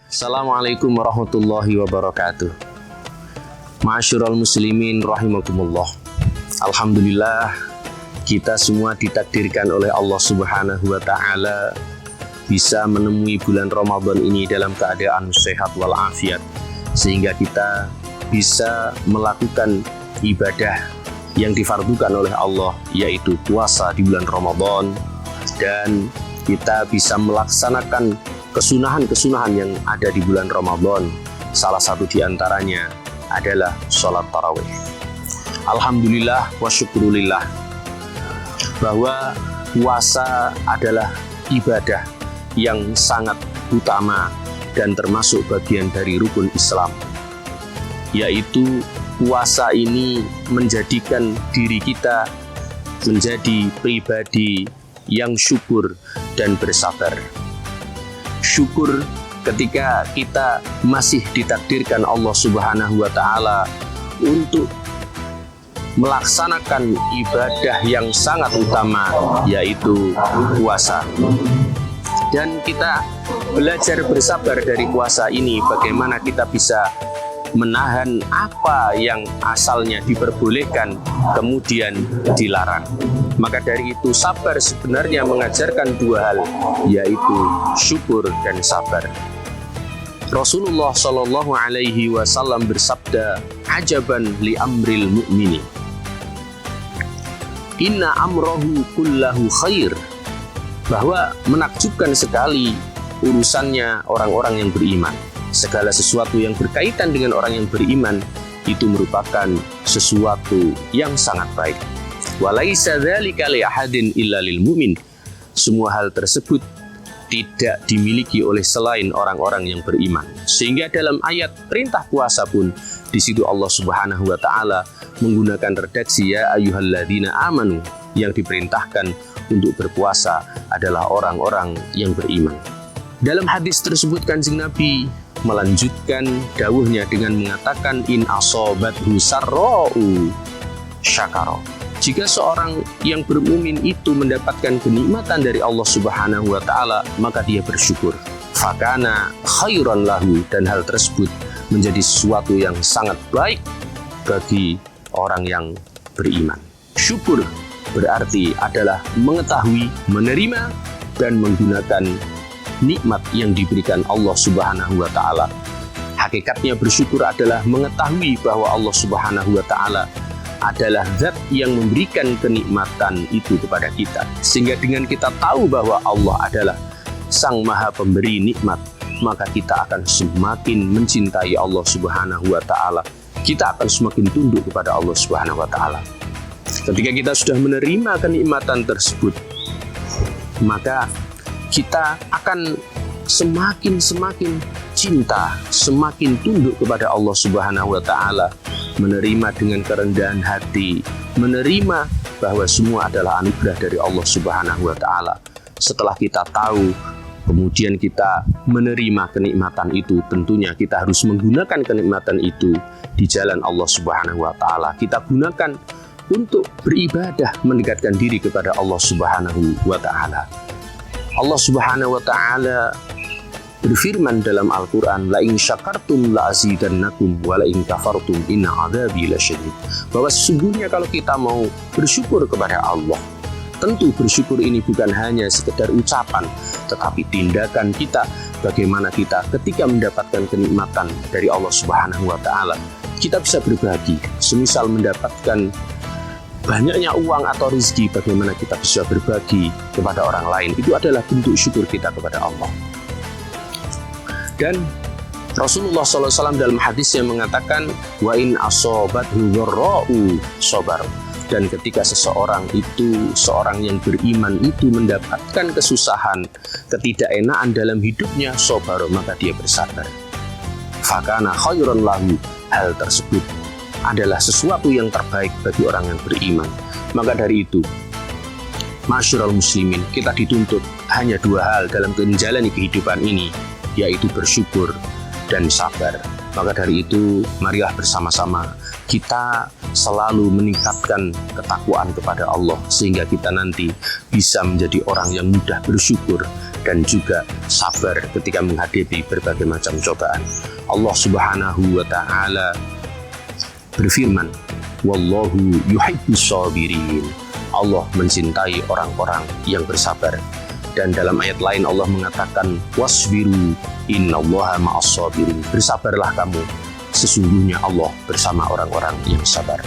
Assalamualaikum warahmatullahi wabarakatuh. Ma'asyiral muslimin rahimakumullah. Alhamdulillah, kita semua ditakdirkan oleh Allah Subhanahu wa taala bisa menemui bulan Ramadan ini dalam keadaan sehat walafiat, sehingga kita bisa melakukan ibadah yang difardukan oleh Allah, yaitu puasa di bulan Ramadan, dan kita bisa melaksanakan kesunahan-kesunahan yang ada di bulan Ramadan. Salah satu di antaranya adalah sholat tarawih. Alhamdulillah wa syukurillah bahwa puasa adalah ibadah yang sangat utama dan termasuk bagian dari rukun Islam, yaitu puasa ini menjadikan diri kita menjadi pribadi yang syukur dan bersabar. Syukur ketika kita masih ditakdirkan Allah Subhanahu wa taala untuk melaksanakan ibadah yang sangat utama, yaitu puasa. Dan kita belajar bersabar dari puasa ini, bagaimana kita bisa menahan apa yang asalnya diperbolehkan kemudian dilarang. Maka dari itu sabar sebenarnya mengajarkan dua hal, yaitu syukur dan sabar. Rasulullah Shallallahu Alaihi Wasallam bersabda, "Ajaban li amril mu'mini, inna amrohu kullahu khair," bahwa menakjubkan sekali urusannya orang-orang yang beriman. Segala sesuatu yang berkaitan dengan orang yang beriman itu merupakan sesuatu yang sangat baik. Walaisa dzalika li ahadin illa lil mu'min. Semua hal tersebut tidak dimiliki oleh selain orang-orang yang beriman. Sehingga dalam ayat perintah puasa pun di situ Allah Subhanahu wa taala menggunakan redaksi ya ayyuhalladzina amanu, yang diperintahkan untuk berpuasa adalah orang-orang yang beriman. Dalam hadis tersebut Kanjeng Nabi melanjutkan dawuhnya dengan mengatakan in asobathu sarra'u syakara. Jika seorang yang bermumin itu mendapatkan kenikmatan dari Allah Subhanahu wa taala, maka dia bersyukur. Fakana khairan lahu, dan hal tersebut menjadi sesuatu yang sangat baik bagi orang yang beriman. Syukur berarti adalah mengetahui, menerima, dan menggunakan nikmat yang diberikan Allah Subhanahu wa taala. Hakikatnya bersyukur adalah mengetahui bahwa Allah Subhanahu wa taala adalah zat yang memberikan kenikmatan itu kepada kita. Sehingga dengan kita tahu bahwa Allah adalah Sang Maha Pemberi nikmat, maka kita akan semakin mencintai Allah Subhanahu wa taala. Kita akan semakin tunduk kepada Allah Subhanahu wa taala. Ketika kita sudah menerima kenikmatan tersebut, maka kita akan semakin cinta, semakin tunduk kepada Allah Subhanahu wa taala, menerima dengan kerendahan hati, menerima bahwa semua adalah anugerah dari Allah Subhanahu wa taala. Setelah kita tahu, kemudian kita menerima kenikmatan itu, tentunya kita harus menggunakan kenikmatan itu di jalan Allah Subhanahu wa taala. Kita gunakan untuk beribadah, mendekatkan diri kepada Allah Subhanahu wa taala. Allah Subhanahu wa taala berfirman dalam Al-Quran, la in syakartum la azidannakum wa la in kafartum inna adzabi lasyadid, bahwa sesungguhnya kalau kita mau bersyukur kepada Allah, tentu bersyukur ini bukan hanya sekedar ucapan, tetapi tindakan kita. Bagaimana kita ketika mendapatkan kenikmatan dari Allah Subhanahu wa taala, kita bisa berbagi. Semisal mendapatkan banyaknya uang atau rezeki, bagaimana kita bisa berbagi kepada orang lain, itu adalah bentuk syukur kita kepada Allah. Dan Rasulullah SAW dalam hadisnya mengatakan, wa in asobathu dharra'u sabar. Dan ketika seseorang yang beriman itu mendapatkan kesusahan, ketidakenaan dalam hidupnya, sabar, maka dia bersabar. Fakana khairan lahu, hal tersebut adalah sesuatu yang terbaik bagi orang yang beriman. Maka dari itu, ma'asyiral muslimin, kita dituntut hanya dua hal dalam menjalani kehidupan ini, yaitu bersyukur dan sabar. Maka dari itu, marilah bersama-sama kita selalu meningkatkan ketakwaan kepada Allah sehingga kita nanti bisa menjadi orang yang mudah bersyukur dan juga sabar ketika menghadapi berbagai macam cobaan. Allah Subhanahu wa taala berfirman, "Wallahu yuhibbus shabirin." Allah mencintai orang-orang yang bersabar. Dan dalam ayat lain Allah mengatakan, "Wasbiru innallaha ma'as sabirin." Bersabarlah kamu, sesungguhnya Allah bersama orang-orang yang sabar.